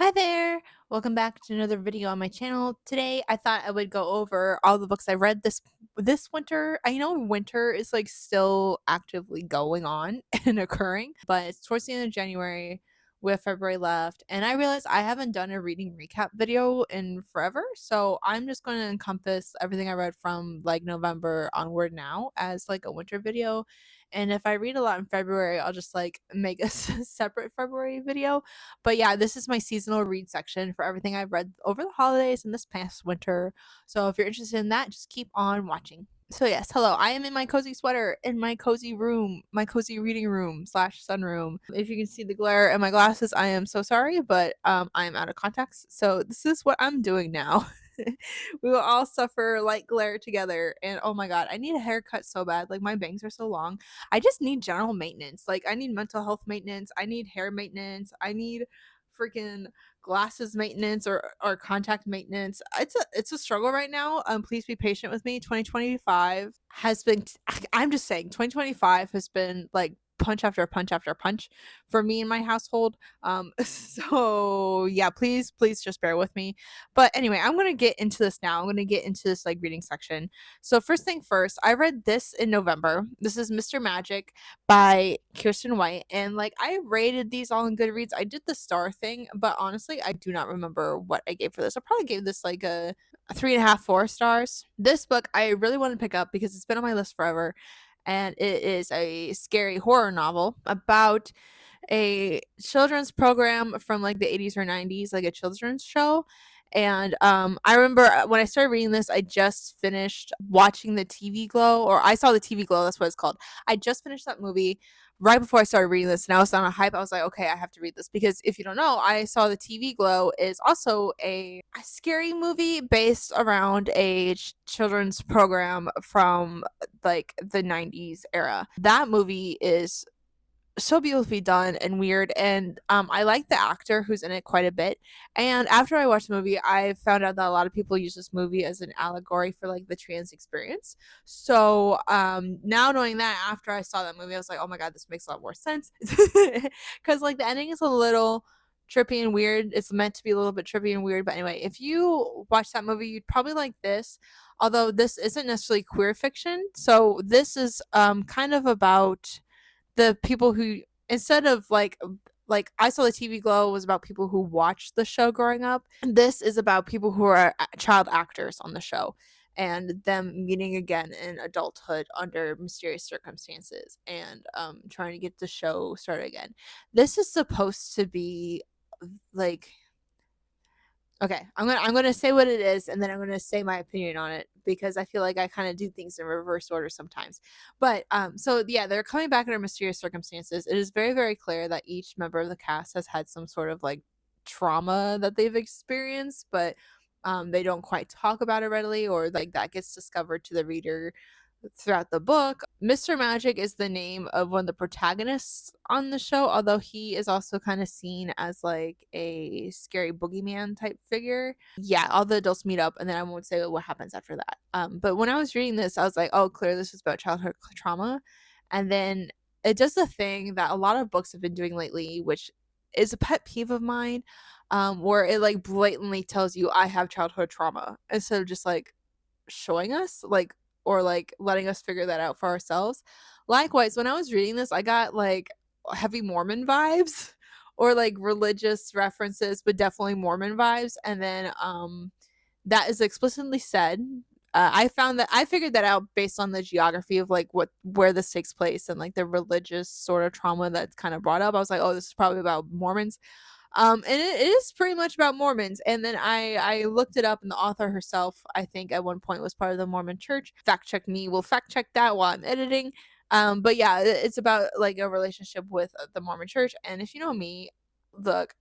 Hi there! Welcome back to another video on my channel. Today, I thought I would go over all the books I read this winter. I know winter is like still actively going on and occurring, but it's towards the end of January with February left, and I realized I haven't done a reading recap video in forever, so I'm just going to encompass everything I read from like November onward now as like a winter video. And if I read a lot in February, I'll just like make a separate February video. But yeah, this is my seasonal read section for everything I've read over the holidays and this past winter. So if you're interested in that, just keep on watching. So yes, hello. I am in my cozy sweater in my cozy room, my cozy reading room slash sunroom. If you can see the glare in my glasses, I am so sorry, but I am out of contacts. So this is what I'm doing now. We will all suffer light glare together. And oh my god, I need a haircut so bad. Like my bangs are so long. I just need general maintenance. Like I need mental health maintenance. I need hair maintenance. I need freaking glasses maintenance or contact maintenance. It's a struggle right now. Please be patient with me. 2025 has been I'm just saying 2025 has been like punch after punch after punch for me in my household. So yeah, please just bear with me. But anyway, I'm gonna get into this now. I'm gonna get into this like reading section. So first thing first, I read this in November. This is Mr. Magic by Kirsten White, and like I rated these all in Goodreads. I did the star thing, but honestly, I do not remember what I gave for this. I probably gave this like a 3.5, 4 stars. This book I really want to pick up because it's been on my list forever, and it is a scary horror novel about a children's program from like the 80s or 90s, like a children's show. And I remember when I started reading this, I just finished watching the TV Glow, or I saw the TV Glow, that's what it's called. I just finished that movie right before I started reading this, and I was on a hype. I was like, okay, I have to read this because if you don't know, I saw the TV Glow is also a scary movie based around a children's program from like the 90s era. That movie is so beautifully done and weird, and I like the actor who's in it quite a bit. And after I watched the movie, I found out that a lot of people use this movie as an allegory for like the trans experience. So now knowing that, after I saw that movie, I was like, oh my god, this makes a lot more sense. Because like the ending is a little trippy and weird. It's meant to be a little bit trippy and weird, but anyway, if you watch that movie, you'd probably like this, although this isn't necessarily queer fiction. So this is kind of about the people who, instead of like I saw the TV Glow was about people who watched the show growing up. This is about people who are child actors on the show and them meeting again in adulthood under mysterious circumstances and trying to get the show started again. This is supposed to be like, okay, I'm gonna say what it is, and then I'm gonna say my opinion on it because I feel like I kind of do things in reverse order sometimes. But so yeah, they're coming back under mysterious circumstances. It is very very clear that each member of the cast has had some sort of like trauma that they've experienced, but they don't quite talk about it readily, or like that gets discovered to the reader throughout the book. Mr. Magic is the name of one of the protagonists on the show, although he is also kind of seen as like a scary boogeyman type figure. Yeah, all the adults meet up, and then I won't say what happens after that. But when I was reading this, I was like, oh, clearly this is about childhood trauma. And then it does the thing that a lot of books have been doing lately, which is a pet peeve of mine, where it like blatantly tells you I have childhood trauma instead of just like showing us like, or like letting us figure that out for ourselves. Likewise, when I was reading this, I got like heavy Mormon vibes or like religious references, but definitely Mormon vibes. And then that is explicitly said. I figured that out based on the geography of like where this takes place and like the religious sort of trauma that's kind of brought up. I was like, oh, this is probably about Mormons. And it is pretty much about Mormons. And then I looked it up, and the author herself, I think at one point was part of the Mormon Church. Fact check me. We'll fact check that while I'm editing. But yeah, it's about like a relationship with the Mormon Church. And if you know me, look,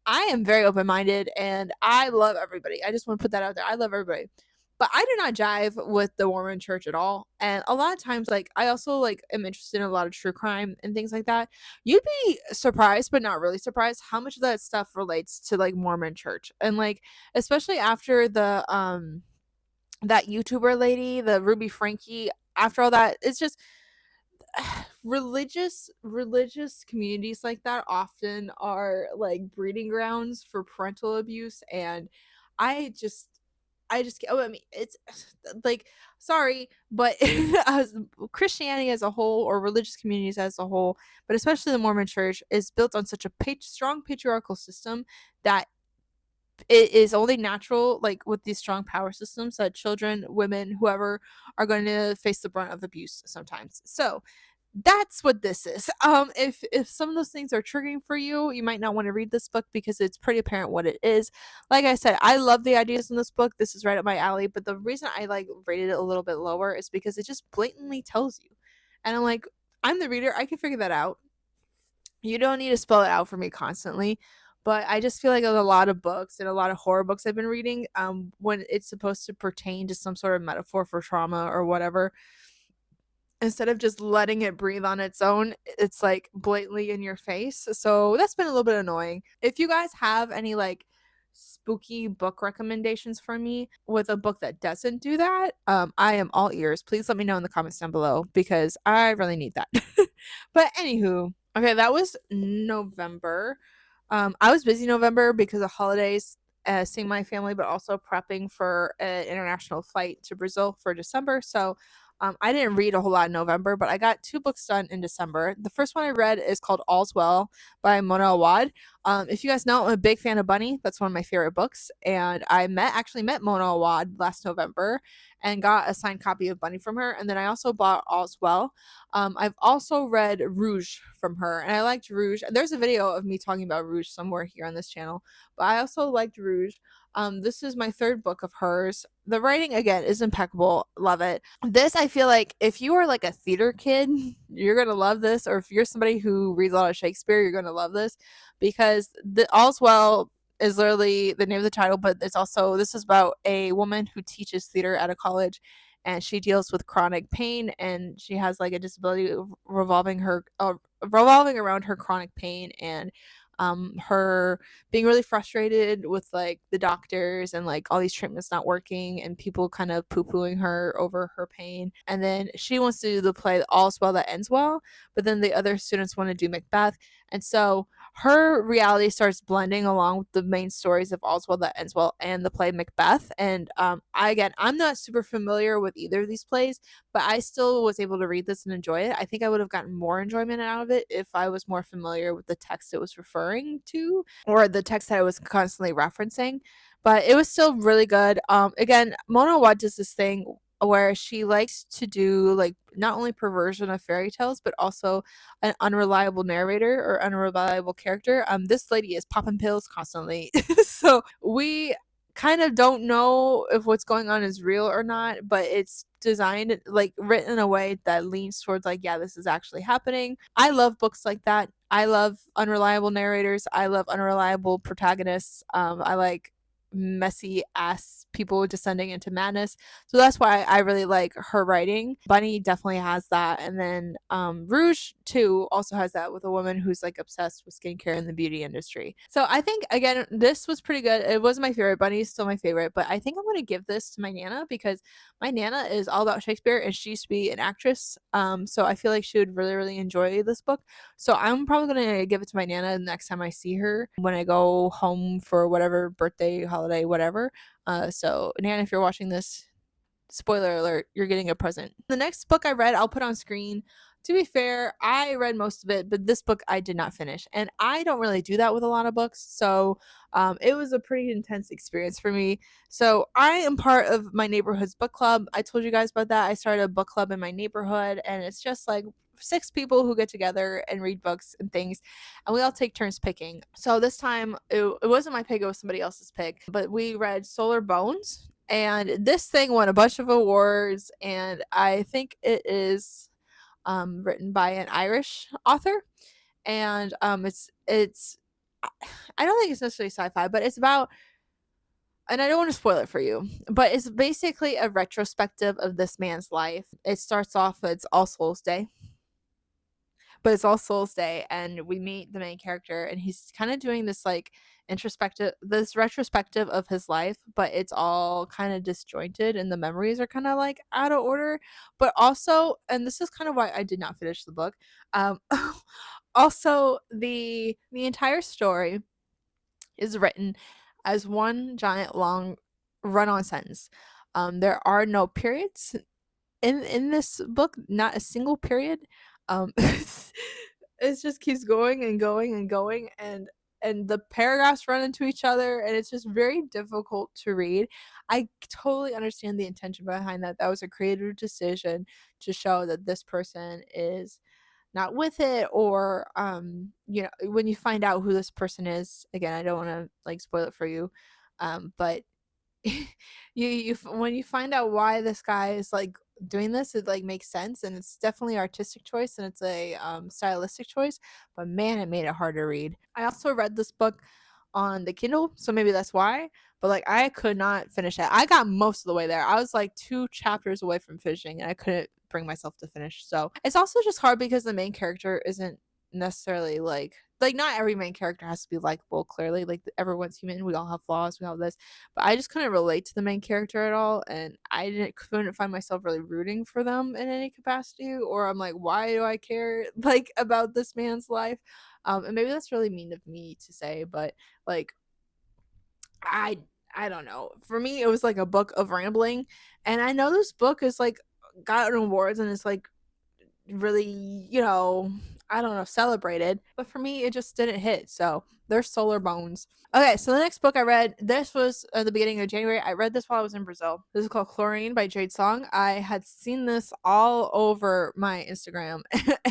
I am very open minded and I love everybody. I just want to put that out there. I love everybody. But I do not jive with the Mormon church at all. And a lot of times, like, I also like am interested in a lot of true crime and things like that. You'd be surprised, but not really surprised, how much of that stuff relates to like Mormon church. And like, especially after the that YouTuber lady, the Ruby Frankie, after all that, it's just religious communities like that often are like breeding grounds for parental abuse, and I just I mean, it's like, sorry, but as Christianity as a whole, or religious communities as a whole, but especially the Mormon church, is built on such a strong patriarchal system that it is only natural, like with these strong power systems, that children, women, whoever, are going to face the brunt of abuse sometimes. So that's what this is. If some of those things are triggering for you, you might not want to read this book because it's pretty apparent what it is. Like I said, I love the ideas in this book. This is right up my alley. But the reason I like rated it a little bit lower is because it just blatantly tells you, and I'm like, I'm the reader. I can figure that out. You don't need to spell it out for me constantly. But I just feel like a lot of books and a lot of horror books I've been reading, when it's supposed to pertain to some sort of metaphor for trauma or whatever, instead of just letting it breathe on its own, it's like blatantly in your face. So that's been a little bit annoying. If you guys have any like spooky book recommendations for me with a book that doesn't do that, I am all ears. Please let me know in the comments down below because I really need that. But anywho, okay, that was November. I was busy November because of holidays, seeing my family, but also prepping for an international flight to Brazil for December. So I didn't read a whole lot in November, but I got 2 books done in December. The first one I read is called All's Well by Mona Awad. If you guys know, I'm a big fan of Bunny. That's one of my favorite books. And I actually met Mona Awad last November and got a signed copy of Bunny from her. And then I also bought All's Well. I've also read Rouge from her, and I liked Rouge. There's a video of me talking about Rouge somewhere here on this channel, but I also liked Rouge. This is my 3rd book of hers. The writing again is impeccable. Love it. This, I feel like if you are like a theater kid, you're gonna love this, or if you're somebody who reads a lot of Shakespeare, you're gonna love this because the All's Well is literally the name of the title, but it's also, this is about a woman who teaches theater at a college, and she deals with chronic pain, and she has like a disability revolving around her chronic pain, and her being really frustrated with like the doctors and like all these treatments not working and people kind of poo-pooing her over her pain. And then she wants to do the play All's Well That Ends Well, but then the other students want to do Macbeth. And so her reality starts blending along with the main stories of All's Well That Ends Well and the play Macbeth. And I'm not super familiar with either of these plays, but I still was able to read this and enjoy it. I think I would have gotten more enjoyment out of it if I was more familiar with the text it was referring to, or the text that I was constantly referencing. But it was still really good. Again, Mona Awad does this thing where she likes to do like not only perversion of fairy tales, but also an unreliable narrator or unreliable character. This lady is popping pills constantly. So we kind of don't know if what's going on is real or not, but it's designed, like written in a way that leans towards like, yeah, this is actually happening. I love books like that. I love unreliable narrators. I love unreliable protagonists. I like messy ass people descending into madness. So that's why I really like her writing. Bunny definitely has that. And then Rouge too also has that, with a woman who's like obsessed with skincare in the beauty industry. So I think again this was pretty good. It wasn't my favorite. Bunny is still my favorite, but I think I'm gonna give this to my Nana because my Nana is all about Shakespeare and she used to be an actress. So I feel like she would really, really enjoy this book. So I'm probably gonna give it to my Nana the next time I see her when I go home for whatever birthday, holiday, whatever. So Nana, if you're watching this, spoiler alert, you're getting a present. The next book I read, I'll put on screen. To be fair, I read most of it, but this book I did not finish. And I don't really do that with a lot of books. So it was a pretty intense experience for me. So I am part of my neighborhood's book club. I told you guys about that. I started a book club in my neighborhood, and it's just like 6 people who get together and read books and things, and we all take turns picking. So this time it wasn't my pick, it was somebody else's pick, but we read Solar Bones, and this thing won a bunch of awards, and I think it is written by an Irish author, and it's I don't think it's necessarily sci-fi, but it's about, and I don't want to spoil it for you, but it's basically a retrospective of this man's life. It starts off, it's All Souls Day, but it's All Souls Day, and we meet the main character, and he's kind of doing this like this retrospective of his life, but it's all kind of disjointed, and the memories are kind of like out of order. But also, and this is kind of why I did not finish the book. Um, also, the entire story is written as one giant long run-on sentence. There are no periods in this book, not a single period. It just keeps going and going and going, and the paragraphs run into each other, and it's just very difficult to read. I totally understand the intention behind that. That was a creative decision to show that this person is not with it, or when you find out who this person is, again, I don't want to like spoil it for you, but when you find out why this guy is like doing this, it like makes sense, and it's definitely artistic choice, and it's a stylistic choice. But man, it made it hard to read. I also read this book on the Kindle, so maybe that's why. But like, I could not finish it. I got most of the way there. I was like 2 chapters away from finishing, and I couldn't bring myself to finish. So it's also just hard because the main character isn't necessarily like not every main character has to be likable. Clearly, like everyone's human. We all have flaws. We all have this, but I just couldn't relate to the main character at all, and couldn't find myself really rooting for them in any capacity. Or I'm like, why do I care like about this man's life? And maybe that's really mean of me to say, but like I I don't know. For me, it was like a book of rambling, and I know this book is like gotten awards and it's like really, I don't know, celebrated. But for me, it just didn't hit. So there's Solar Bones. Okay, so the next book I read, this was at the beginning of January. I read this while I was in Brazil. This is called Chlorine by Jade Song. I had seen this all over my Instagram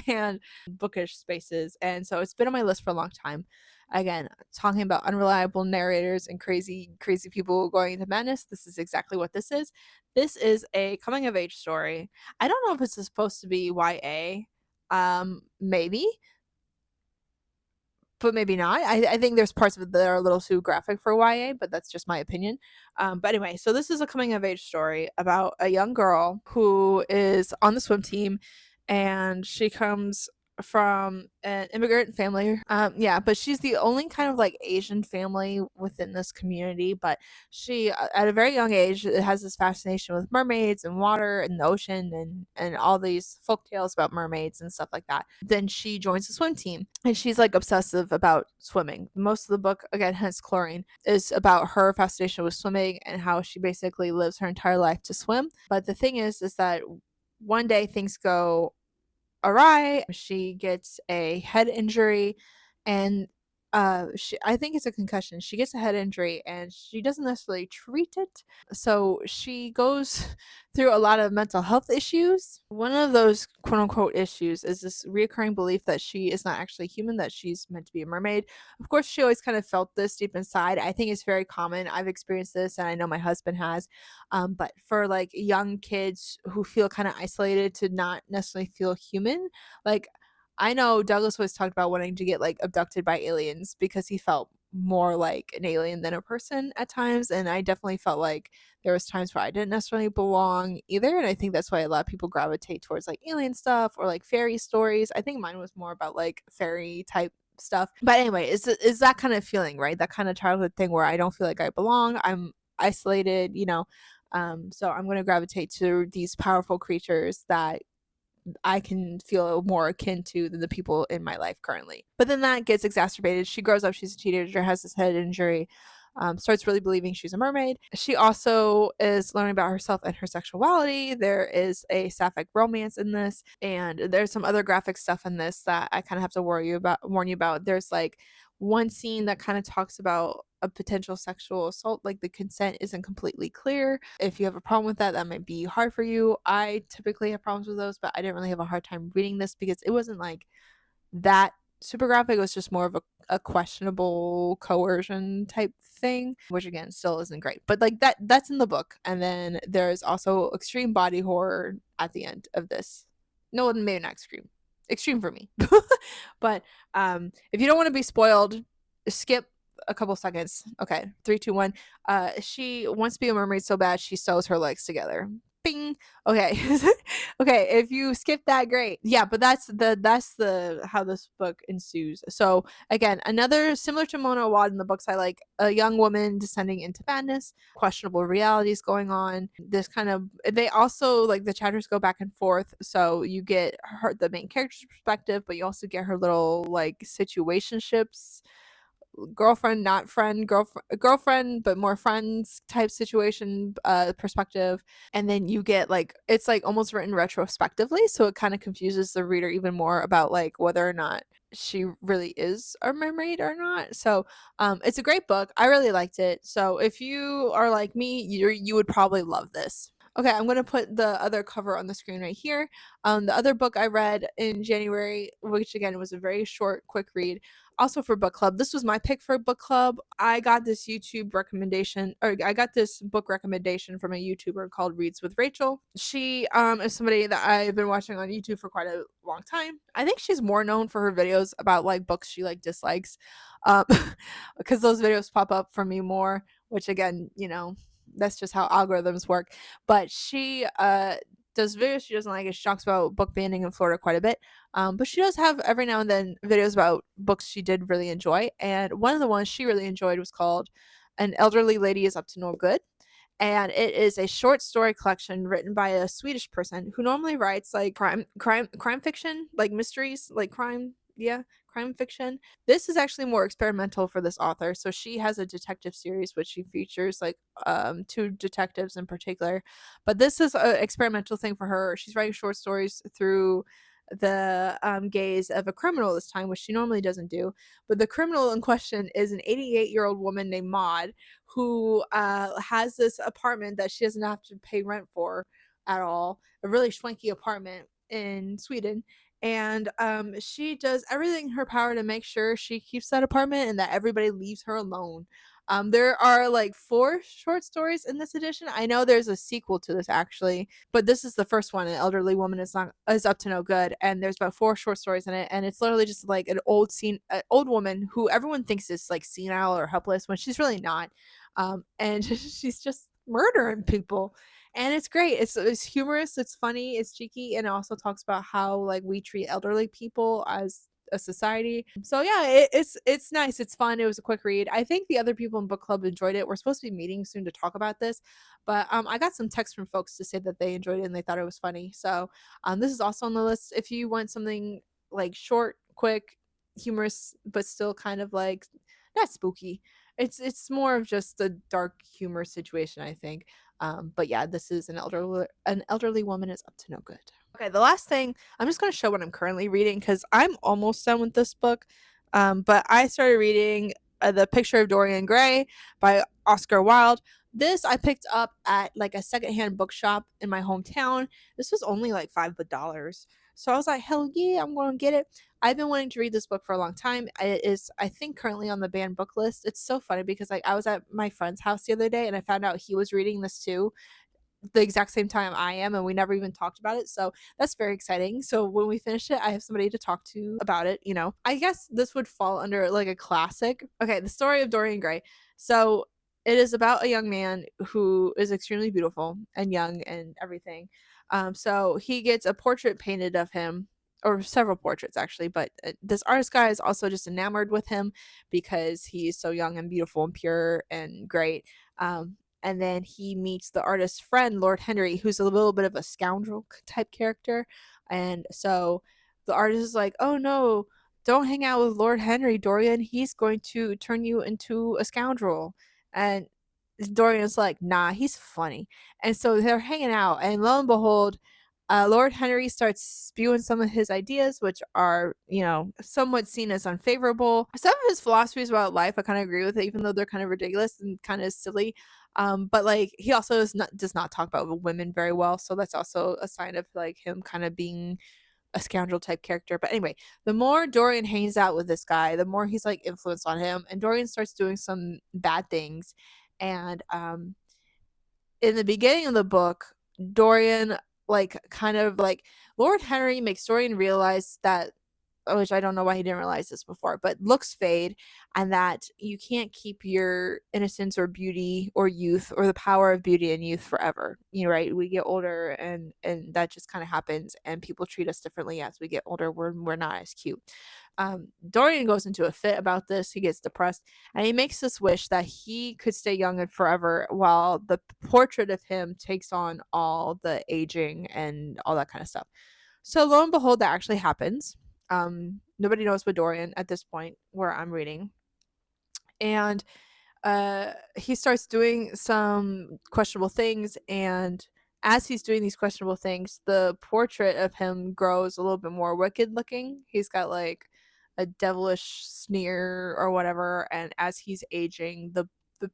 and bookish spaces. And so it's been on my list for a long time. Again, talking about unreliable narrators and crazy, crazy people going into madness. This is exactly what this is. This is a coming of age story. I don't know if it's supposed to be YA. Maybe, but maybe not. I think there's parts of it that are a little too graphic for YA, but that's just my opinion. But anyway, so this is a coming of age story about a young girl who is on the swim team, and she comes from an immigrant family. Yeah, but she's the only kind of like Asian family within this community. But she, at a very young age, has this fascination with mermaids and water and the ocean, and all these folk tales about mermaids and stuff like that. Then she joins the swim team, and she's like obsessive about swimming. Most of the book, again, hence Chlorine, is about her fascination with swimming and how she basically lives her entire life to swim. But the thing is that one day things go awry. She gets a head injury, and I think it's a concussion. She gets a head injury, and she doesn't necessarily treat it. So she goes through a lot of mental health issues. One of those quote unquote issues is this reoccurring belief that she is not actually human, that she's meant to be a mermaid. Of course, she always kind of felt this deep inside. I think it's very common. I've experienced this, and I know my husband has. But for like young kids who feel kind of isolated to not necessarily feel human, like I know Douglas always talked about wanting to get like abducted by aliens because he felt more like an alien than a person at times, and I definitely felt like there was times where I didn't necessarily belong either, and I think that's why a lot of people gravitate towards like alien stuff or like fairy stories. I think mine was more about like fairy type stuff. But anyway, is that kind of feeling, right? That kind of childhood thing where I don't feel like I belong. I'm isolated, so I'm going to gravitate to these powerful creatures that I can feel more akin to than the people in my life currently. But then that gets exacerbated. She grows up, she's a teenager, has this head injury, starts really believing she's a mermaid. She also is learning about herself and her sexuality. There is a sapphic romance in this, and there's some other graphic stuff in this that I kind of have to warn you about. There's like one scene that kind of talks about a potential sexual assault, like the consent isn't completely clear. If you have a problem with that, that might be hard for you. I typically have problems with those, but I didn't really have a hard time reading this because it wasn't like that super graphic. It was just more of a questionable coercion type thing, which again still isn't great, but like that's in the book. And then there's also extreme body horror at the end of this. No, maybe not extreme for me. But if you don't want to be spoiled, skip a couple seconds. Okay, 3, 2, 1. She wants to be a mermaid so bad she sews her legs together. Bing. Okay. Okay, if you skip that, great. Yeah, but that's the how this book ensues. So again, another similar to Mona Awad in the books I like, a young woman descending into madness, questionable realities going on. This kind of they also like the chapters go back and forth, so you get her the main character's perspective, but you also get her little like situationships, girlfriend not friend, girlfriend but more friends type situation perspective. And then you get like it's like almost written retrospectively, so it kind of confuses the reader even more about like whether or not she really is a mermaid or not. So it's a great book, I really liked it. So if you are like me, you would probably love this. Okay, I'm gonna put the other cover on the screen right here. The other book I read in January, which again was a very short, quick read, also for book club. This was my pick for book club. I got this YouTube recommendation, or I got this book recommendation from a YouTuber called Reads with Rachel. She is somebody that I've been watching on YouTube for quite a long time. I think she's more known for her videos about like books she like dislikes, um, because those videos pop up for me more. Which again, that's just how algorithms work. But she does videos she doesn't like, and she talks about book banning in Florida quite a bit. But she does have every now and then videos about books she did really enjoy. And one of the ones she really enjoyed was called An Elderly Lady is Up to No Good. And it is a short story collection written by a Swedish person who normally writes like crime fiction, like mysteries, like crime fiction. This is actually more experimental for this author. So she has a detective series which she features like two detectives in particular. But this is an experimental thing for her. She's writing short stories through the gaze of a criminal this time, which she normally doesn't do. But the criminal in question is an 88-year-old woman named Maud, who has this apartment that she doesn't have to pay rent for at all, a really schwanky apartment in Sweden. And she does everything in her power to make sure she keeps that apartment and that everybody leaves her alone. There are like 4 short stories in this edition. I know there's a sequel to this actually, but this is the first one. An elderly woman is up to no good, and there's about 4 short stories in it, and it's literally just like an old woman who everyone thinks is like senile or helpless when she's really not, and she's just murdering people. And it's great. It's humorous, it's funny, it's cheeky, and it also talks about how like we treat elderly people as a society. So yeah, it's nice. It's fun. It was a quick read. I think the other people in book club enjoyed it. We're supposed to be meeting soon to talk about this, but I got some texts from folks to say that they enjoyed it and they thought it was funny. So this is also on the list if you want something like short, quick, humorous, but still kind of like not spooky. It's more of just a dark humor situation, I think. But yeah, this is an elderly woman is up to no good. Okay, the last thing I'm just going to show what I'm currently reading because I'm almost done with this book. But I started reading The Picture of Dorian Gray by Oscar Wilde. This I picked up at like a secondhand bookshop in my hometown. This was only like $5. So I was like, hell yeah, I'm going to get it. I've been wanting to read this book for a long time. It is, I think, currently on the banned book list. It's so funny because like I was at my friend's house the other day and I found out he was reading this too the exact same time I am, and we never even talked about it. So that's very exciting. So when we finish it, I have somebody to talk to about it. I guess this would fall under like a classic. Okay, the story of Dorian Gray. So it is about a young man who is extremely beautiful and young and everything. So he gets a portrait painted of him, or several portraits actually, but this artist guy is also just enamored with him because he's so young and beautiful and pure and great. And then he meets the artist's friend, Lord Henry, who's a little bit of a scoundrel type character. And so the artist is like, oh no, don't hang out with Lord Henry, Dorian. He's going to turn you into a scoundrel. And Dorian's like, nah, he's funny. And so they're hanging out. And lo and behold, Lord Henry starts spewing some of his ideas, which are, somewhat seen as unfavorable. Some of his philosophies about life, I kind of agree with it, even though they're kind of ridiculous and kind of silly. But like he also does not talk about women very well, so that's also a sign of like him kind of being a scoundrel type character. But anyway, the more Dorian hangs out with this guy, the more he's like influenced on him, and Dorian starts doing some bad things. And in the beginning of the book, Dorian like kind of like Lord Henry makes Dorian realize that which I don't know why he didn't realize this before, but looks fade, and that you can't keep your innocence or beauty or youth or the power of beauty and youth forever. Right? We get older, and that just kind of happens, and people treat us differently as we get older. We're not as cute. Dorian goes into a fit about this. He gets depressed, and he makes this wish that he could stay young and forever, while the portrait of him takes on all the aging and all that kind of stuff. So lo and behold, that actually happens. Nobody knows but Dorian at this point where I'm reading. And he starts doing some questionable things, and as he's doing these questionable things, the portrait of him grows a little bit more wicked looking. He's got like a devilish sneer or whatever, and as he's aging, the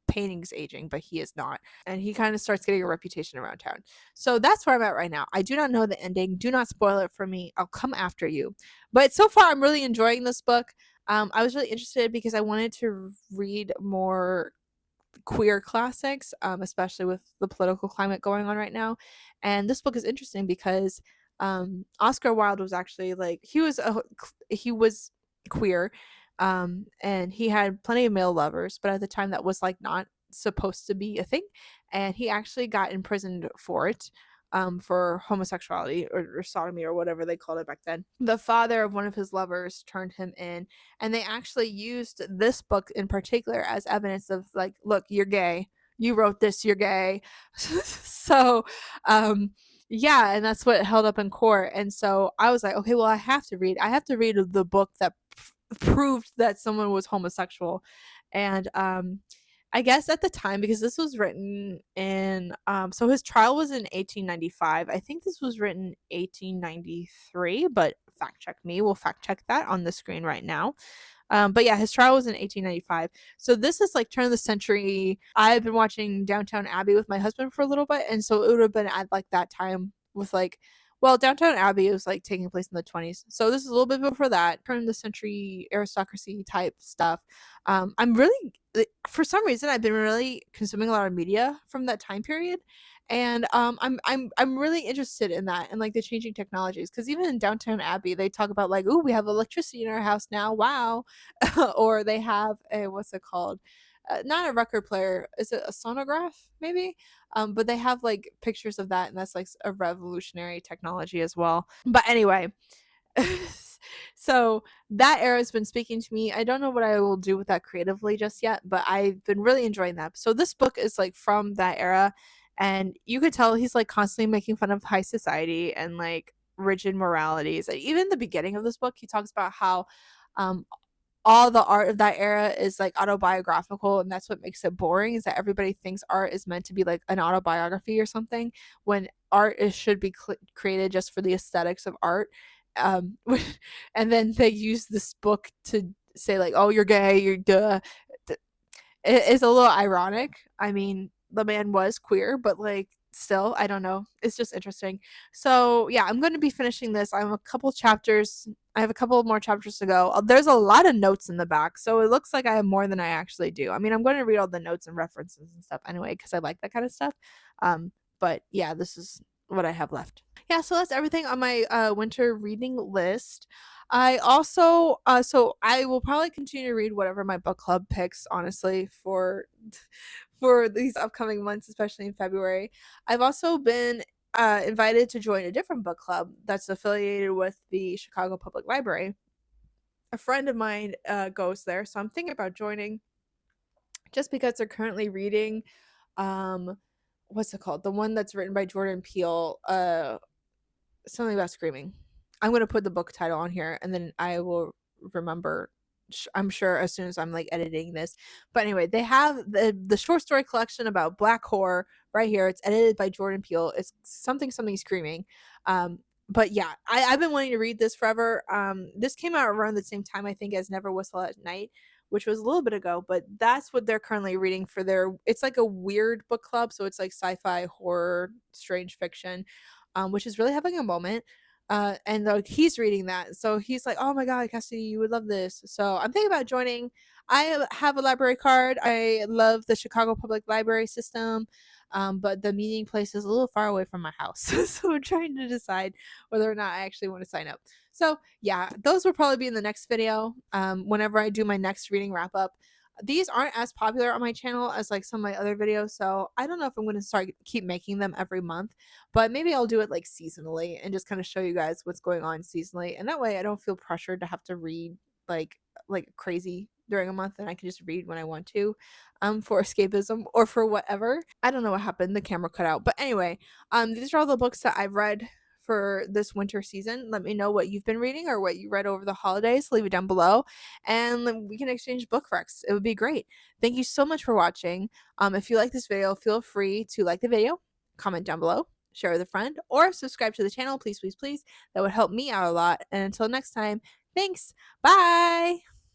painting's aging, but he is not. And he kind of starts getting a reputation around town. So that's where I'm at right now. I do not know the ending. Do not spoil it for me. I'll come after you. But so far, I'm really enjoying this book. I was really interested because I wanted to read more queer classics, especially with the political climate going on right now. And this book is interesting because Oscar Wilde was actually like he was queer, and he had plenty of male lovers, but at the time that was like not supposed to be a thing, and he actually got imprisoned for it. For homosexuality or sodomy or whatever they called it back then. The father of one of his lovers turned him in, and they actually used this book in particular as evidence of like, look, you're gay. You wrote this, you're gay. So, yeah, and that's what held up in court. And so I was like, okay, well, I have to read the book that proved that someone was homosexual. And I guess at the time, because this was written in, so his trial was in 1895. I think this was written 1893, but fact check me. We'll fact check that on the screen right now. But yeah, his trial was in 1895. So this is like turn of the century. I've been watching Downtown Abbey with my husband for a little bit, and so it would have been at like that time with like, well, Downtown Abbey was like taking place in the 20s. So this is a little bit before that, turn of the century aristocracy type stuff. I'm really, for some reason, I've been really consuming a lot of media from that time period. And I'm really interested in that and like the changing technologies, because even in Downtown Abbey they talk about like, oh, we have electricity in our house now, wow. Or they have a, what's it called, not a record player, is it a sonograph maybe, but they have like pictures of that, and that's like a revolutionary technology as well. But anyway, so that era has been speaking to me. I don't know what I will do with that creatively just yet, but I've been really enjoying that. So this book is like from that era, and you could tell he's like constantly making fun of high society and like rigid moralities. Like, even the beginning of this book, he talks about how um all the art of that era is like autobiographical, and that's what makes it boring, is that everybody thinks art is meant to be like an autobiography or something, when art should be created just for the aesthetics of art. um and then they use this book to say like, oh, you're gay, you're duh. It's a little ironic. I mean, the man was queer, but like still, I don't know. It's just interesting. So yeah, I'm going to be finishing this. I have a couple chapters. I have a couple more chapters to go. There's a lot of notes in the back, so it looks like I have more than I actually do. I mean, I'm going to read all the notes and references and stuff anyway because I like that kind of stuff. But yeah, this is what I have left. Yeah, so that's everything on my winter reading list. I also so I will probably continue to read whatever my book club picks, honestly, for for these upcoming months, especially in February. I've also been invited to join a different book club that's affiliated with the Chicago Public Library. A friend of mine goes there, so I'm thinking about joining, just because they're currently reading um what's it called, the one that's written by Jordan Peele, something about screaming. I'm gonna put the book title on here, and then I will remember. I'm sure as soon as I'm like editing this. But anyway, they have the short story collection about black horror right here. It's edited by Jordan Peele. It's something screaming. But yeah, I've been wanting to read this forever. This came out around the same time, I think, as Never Whistle at Night, which was a little bit ago. But that's what they're currently reading for their. It's like a weird book club, so it's like sci-fi, horror, strange fiction, which is really having a moment. And like he's reading that, so he's like, oh my god, Cassie, you would love this. So I'm thinking about joining. I have a library card. I love the Chicago Public Library system. but the meeting place is a little far away from my house. So I'm trying to decide whether or not I actually want to sign up. So yeah, those will probably be in the next video. Whenever I do my next reading wrap up. These aren't as popular on my channel as like some of my other videos, so I don't know if I'm going to start keep making them every month, but maybe I'll do it like seasonally and just kind of show you guys what's going on seasonally, and that way I don't feel pressured to have to read like crazy during a month, and I can just read when I want to, for escapism or for whatever. I don't know what happened, the camera cut out, but anyway, these are all the books that I've read for this winter season. Let me know what you've been reading or what you read over the holidays. Leave it down below, and we can exchange book recs. It would be great. Thank you so much for watching. If you like this video, feel free to like the video, comment down below, share with a friend, or subscribe to the channel. Please, please, please. That would help me out a lot. And until next time, thanks. Bye.